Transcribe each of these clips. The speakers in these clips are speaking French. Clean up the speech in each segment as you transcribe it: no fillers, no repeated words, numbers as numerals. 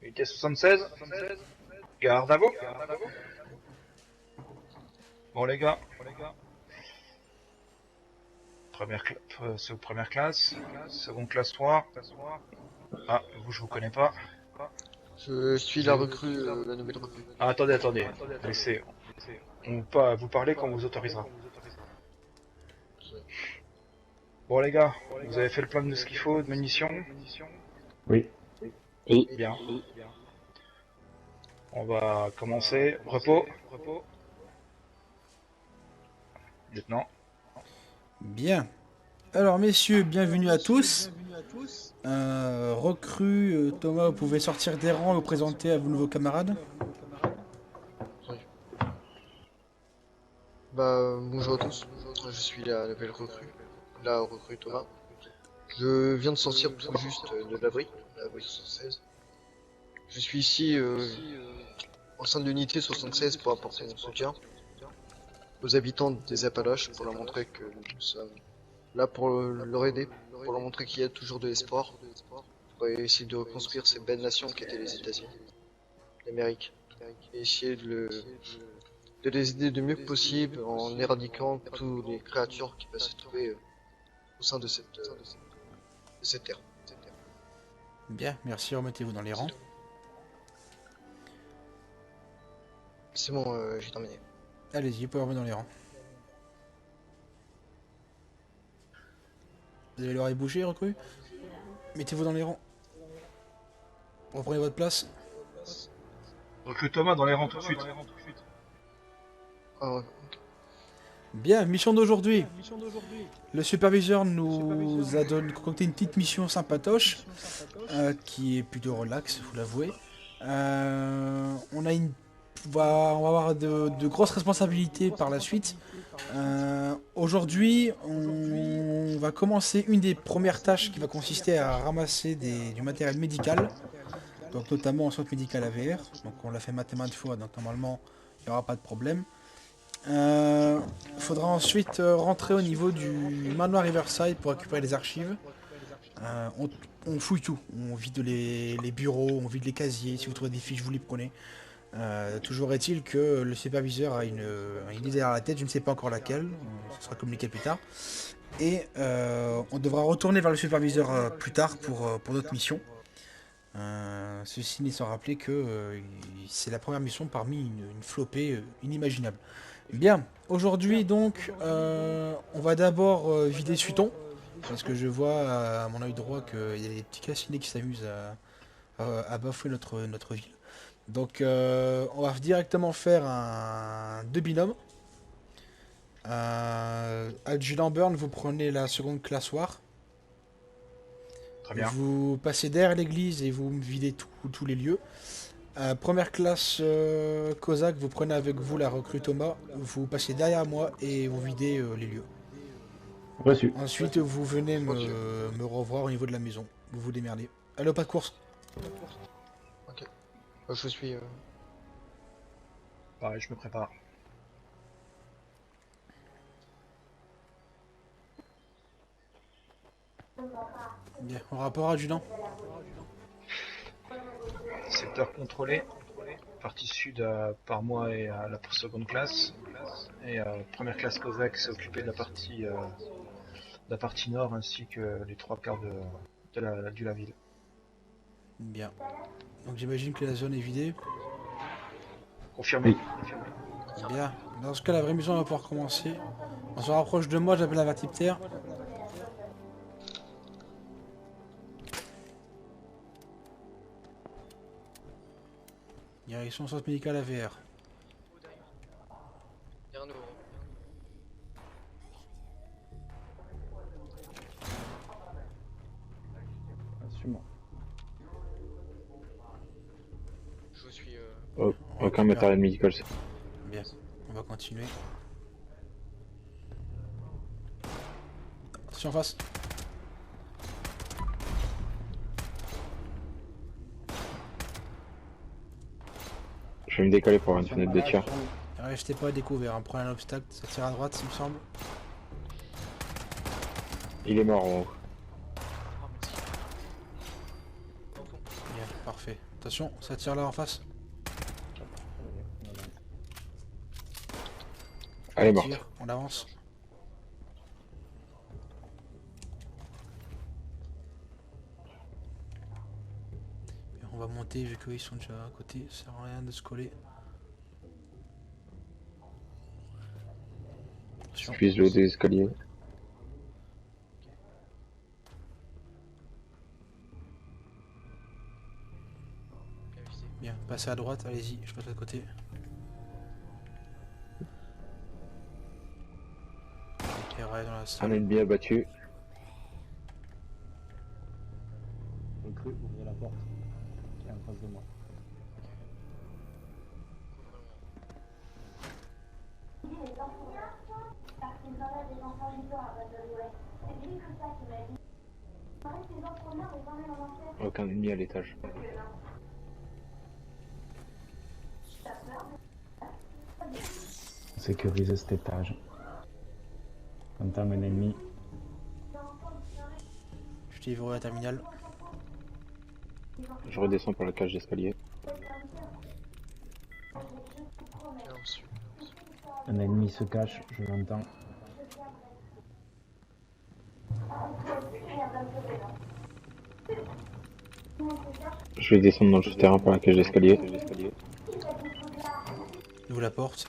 Unité 76. Garde à vous. Bon les gars. C'est première classe. Seconde classe 3. Ah, vous je vous connais pas. Je suis la recrue, la nouvelle recrue. Ah, attendez. Laissez. Vous parlez quand on vous autorisera. Bon les gars, vous avez fait le plan de ce qu'il faut, de munitions? Oui. Oui. Bien. On va commencer. Repos. Lieutenant. Bien. Alors messieurs, bienvenue à tous. Recrue, Thomas, vous pouvez sortir des rangs et vous présenter à vos nouveaux camarades. Bonjour à tous. Je suis la nouvelle recrue. La recrue Thomas. Je viens de sortir tout juste de l'abri 76. Je suis ici au sein de l'unité 76 pour apporter mon soutien aux habitants des Appalaches pour leur montrer que nous sommes là pour leur aider, pour leur montrer qu'il y a toujours de l'espoir, pour essayer de reconstruire cette belle nation qu'étaient les États-Unis, l'Amérique, et essayer de les aider du mieux que possible en éradiquant toutes les créatures qui peuvent se trouver au sein de cette terre. Bien, merci, remettez-vous dans les rangs. C'est bon, j'ai terminé. Allez-y, vous pouvez remettre dans les rangs. Vous avez l'oreille bouchée, recrue? Mettez-vous dans les rangs. Reprenez votre place. Recrue Thomas dans les rangs tout de suite. Ah ouais. Bien, mission d'aujourd'hui. Le superviseur nous a concocté une petite mission sympatoche, qui est plutôt relax, faut l'avouer. On va avoir de grosses responsabilités par la suite. Aujourd'hui, on va commencer une des premières tâches qui va consister à ramasser du matériel médical, donc notamment en centre médical AVR. Donc on l'a fait maintes et maintes fois, donc normalement il n'y aura pas de problème. Il faudra ensuite rentrer au niveau du manoir Riverside pour récupérer les archives. On fouille tout, on vide les bureaux, on vide les casiers, si vous trouvez des fiches vous les prenez. Toujours est-il que le superviseur a une idée derrière la tête, je ne sais pas encore laquelle, ça sera communiqué plus tard. Et on devra retourner vers le superviseur plus tard pour notre mission. Ceci n'est sans rappeler que c'est la première mission parmi une flopée inimaginable. Bien, aujourd'hui donc, on va d'abord vider Sutton, parce que je vois à mon œil droit qu'il y a des petits cassinets qui s'amusent à bafouer notre ville. Donc on va directement faire deux binômes. Adjudant Burn, vous prenez la seconde classe War. Très bien. Vous passez derrière l'église et vous videz tous les lieux. Première classe Kozak, vous prenez avec vous la recrue Thomas. Vous passez derrière moi et vous videz les lieux. Reçu. Ensuite, vous venez me revoir au niveau de la maison. Vous vous démerdez. Allô, pas de course. Ok. Je suis... Pareil, je me prépare. Bien, en rapport adjudant. Secteur contrôlé. Partie sud par moi et à la seconde classe. Et première classe Kozak s'est occupée de la partie nord ainsi que les trois quarts de la ville. Bien. Donc j'imagine que la zone est vidée. Confirmé. Bien. Dans ce cas, la vraie mission va pouvoir commencer. On se rapproche de moi, j'appelle la vertiptère. Direction centre médical AVR. Suis-moi. Je suis... Oh, aucun matériel médical. Bien, on va continuer. Attention en face. Je vais me décaler pour avoir une fenêtre de tir. Restez pas à découvert, hein. Prenez un obstacle, ça tire à droite, il me semble. Il est mort en haut. Bien, Parfait. Attention, ça tire là en face. Allez, On mort. tire, on avance. Et on va monter vu qu'ils sont déjà à côté, ça sert à rien de se coller. Attention. Puis le haut des escaliers. Bien, passez à droite, allez-y, je passe de l'autre côté. Éclairage dans la Un salle. ennemi abattu. Recrue, ouvrez la porte. Qui est en face de moi. Aucun ennemi à l'étage. Sécuriser cet étage. Entame un ennemi. Je t'ai verrouillé la terminale. Je redescends par la cage d'escalier. Bien reçu. Un ennemi se cache, je l'entends. Je vais descendre dans le souterrain par la cage d'escalier. J'ouvre la porte.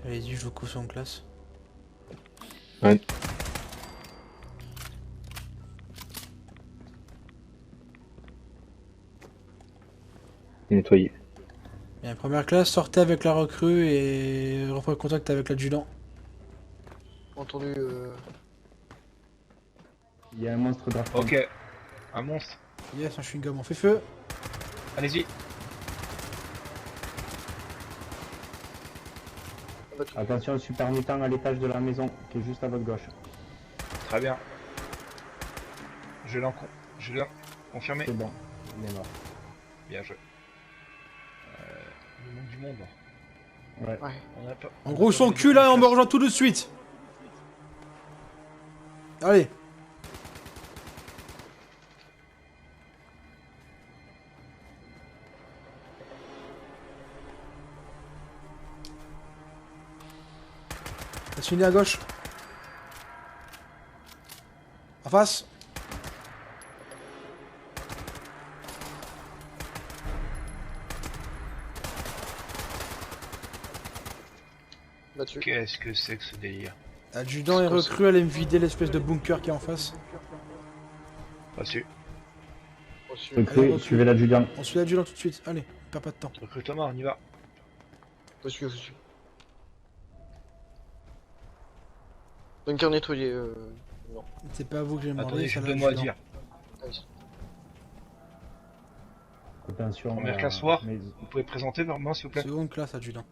Allez-y, je vous couche en classe. Ouais. Nettoyer. Bien, première classe, sortez avec la recrue et reprenez contact avec l'adjudant. Entendu, Il y a un monstre d'arfan. Ok. Un monstre. Yes, un chewing-gum, on fait feu. Allez-y. Attention, super mutant à l'étage de la maison, qui est juste à votre gauche. Très bien. Je l'ai confirmé. C'est bon, il est mort. Bien joué. Le monde du monde. Ouais. ouais. On a pas... En gros, son cul là, on me rejoint tout de suite. Allez. Continue à gauche. En face. Là-dessus. Qu'est-ce que c'est que ce délire? Adjudant et recrue, allez me vider l'espèce de bunker qui est en face. Reçu. Reçu. Recrue, suivez l'adjudant. On suit l'adjudant tout de suite. Allez, on perd pas de temps. Recrue Thomas, on y va. Reçu, reçu. Bunker nettoyé, non. C'est pas à vous que j'ai demandé, Attendez, c'est j'ai à deux mots à l'adjudant. dire. Nice. Attention. Première classe soir. mais- Vous pouvez présenter vers moi, s'il vous plaît? Seconde classe, adjudant.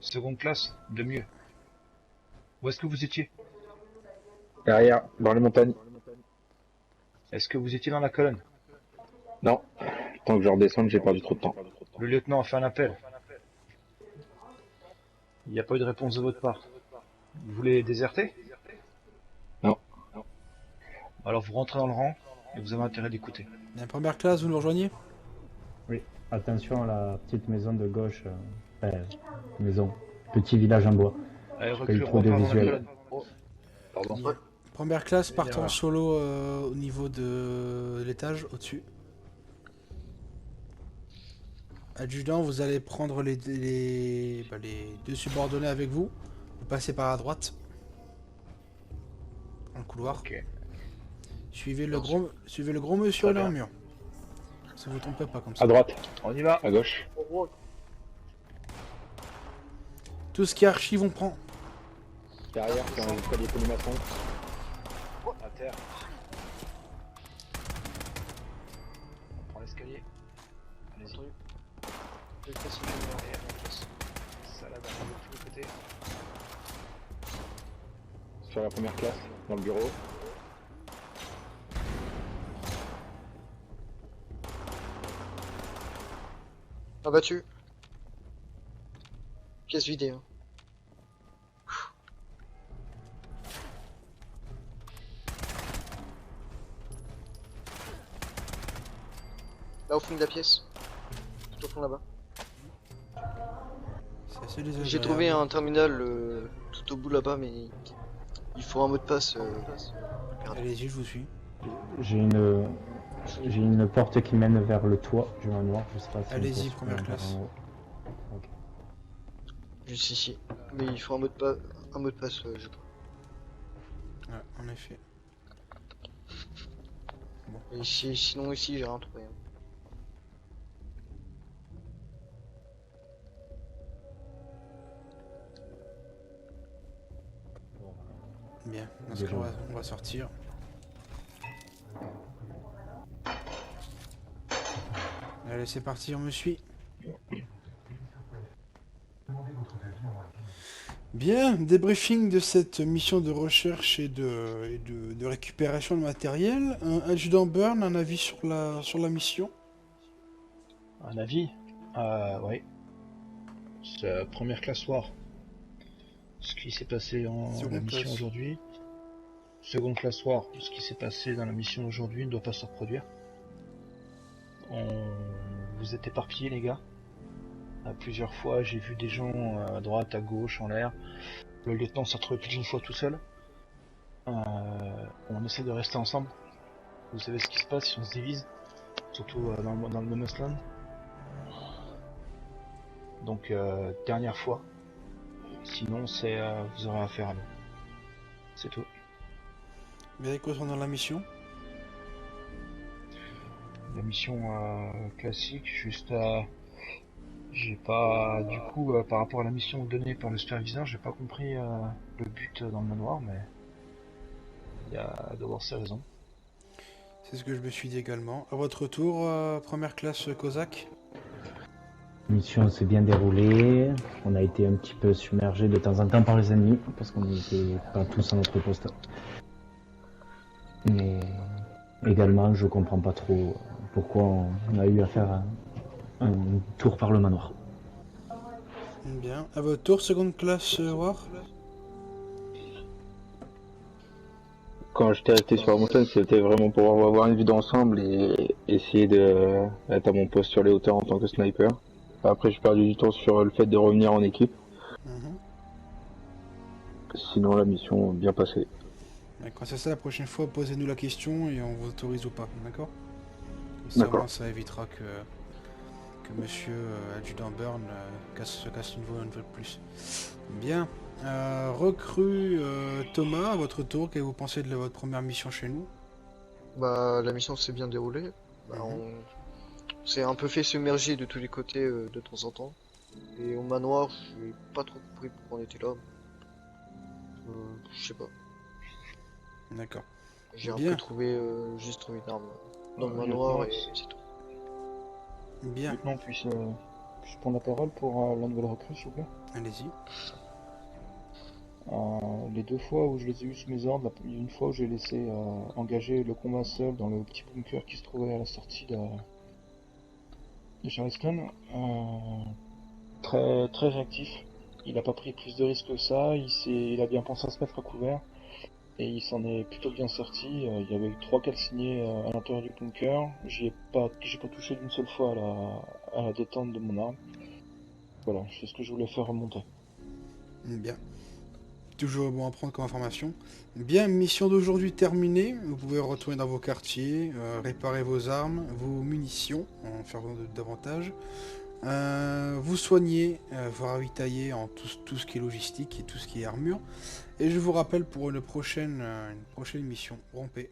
Seconde classe, de mieux. Où est-ce que vous étiez? Derrière, dans les montagnes. Est-ce que vous étiez dans la colonne? Non. Tant que je redescende, j'ai perdu trop de temps. Le lieutenant a fait un appel. Il n'y a pas eu de réponse de votre part. Vous voulez déserter? Non. Alors vous rentrez dans le rang et vous avez intérêt d'écouter. Bien, première classe, vous nous rejoignez? Oui, attention à la petite maison de gauche. Maison. Petit village en bois. Allez, Pas eu recrue, trop de repars dans la visuel. colonne. Pardon. Ouais. Première classe, partons Bien. en solo au niveau de l'étage au-dessus. Adjudant, vous allez prendre les deux subordonnés avec vous. Vous passez par la droite. Dans le couloir. Ok. Suivez le gros monsieur Très là bien. au mur. Ça vous trompez pas comme ça. À droite, On y va. à gauche. Tout ce qui est archive, on prend. Derrière, c'est un escalier colimaçon. À terre. On prend l'escalier. Allez-y. Entendu. J'ai fait signe. Derrière, on passe. Salade à tous les côtés. Sur la première classe. dans le bureau. Abattu. Pièce vidée. Hein. Là au fond de la pièce. Tout au fond là-bas. C'est assez désagréable. J'ai trouvé un terminal tout au bout là-bas, mais il faut un mot de passe. Allez-y, je vous suis. J'ai une porte qui mène vers le toit du manoir. Je sais pas si Allez-y, on peut première se classe. faire en haut. Ok. Juste ici. Mais il faut un mot de passe, je sais pas. Ouais, en effet. Et ici, sinon ici j'ai rien trouvé. Hein. Bien, dans ce cas, on va sortir. Allez, c'est parti, on me suit. Bien, débriefing de cette mission de recherche et de récupération de matériel. Un adjudant Burn, un avis sur la mission. Un avis ouais. C'est première classe War. Ce qui s'est passé en Seconde la mission classe. aujourd'hui. Seconde classe War. Ce qui s'est passé dans la mission aujourd'hui ne doit pas se reproduire. Vous êtes éparpillés les gars. Plusieurs fois j'ai vu des gens à droite, à gauche, en l'air. Le lieutenant s'est retrouvé plus d'une fois tout seul. On essaie de rester ensemble. Vous savez ce qui se passe si on se divise. Surtout dans le No Man's Land. Donc dernière fois. Sinon c'est vous aurez affaire à nous. C'est tout. Bien, concernant la mission. La mission classique, juste j'ai pas du coup par rapport à la mission donnée par le superviseur, j'ai pas compris le but dans le manoir, mais il y a d'avoir ses raisons. C'est ce que je me suis dit également. À votre tour, première classe Kozak. La mission s'est bien déroulée. On a été un petit peu submergé de temps en temps par les ennemis parce qu'on n'était pas tous à notre poste. Mais également, je comprends pas trop pourquoi on a eu à faire un tour par le manoir. Bien. À votre tour, seconde classe War. Quand j'étais resté sur la montagne, c'était vraiment pour avoir une vue d'ensemble et essayer d'être à mon poste sur les hauteurs en tant que sniper. Après, j'ai perdu du temps sur le fait de revenir en équipe. Sinon, la mission bien passée. D'accord, c'est ça, la prochaine fois, posez-nous la question et on vous autorise ou pas, d'accord? D'accord. Ça évitera que monsieur adjudant Burn se casse une fois de plus. Bien. Recrue Thomas, à votre tour, qu'est-ce que vous pensez de votre première mission chez nous? Bah la mission s'est bien déroulée. Bah, on s'est un peu fait submerger de tous les côtés de temps en temps. Et au manoir, j'ai pas trop compris pourquoi on était là. Je sais pas. D'accord. J'ai un Bien. peu trouvé juste une arme dans le manoir et c'est tout. Bien, Lieutenant, puis-je prendre la parole pour la nouvelle recrue, s'il vous plaît? allez-y. Les deux fois où je les ai eus sous mes ordres, il y a une fois où j'ai laissé engager le combat seul dans le petit bunker qui se trouvait à la sortie de Charleston. Très, très réactif. Il a pas pris plus de risques que ça, il a bien pensé à se mettre à couvert. Et il s'en est plutôt bien sorti. Il y avait eu 3 calcinés à l'intérieur du bunker. J'ai pas touché d'une seule fois à la détente de mon arme. Voilà, c'est ce que je voulais faire remonter. Bien. Toujours bon à prendre comme information. Bien, mission d'aujourd'hui terminée. Vous pouvez retourner dans vos quartiers, réparer vos armes, vos munitions, en faire davantage. Vous soigner, vous ravitailler en tout ce qui est logistique et tout ce qui est armure. Et je vous rappelle pour une prochaine mission. Rompez.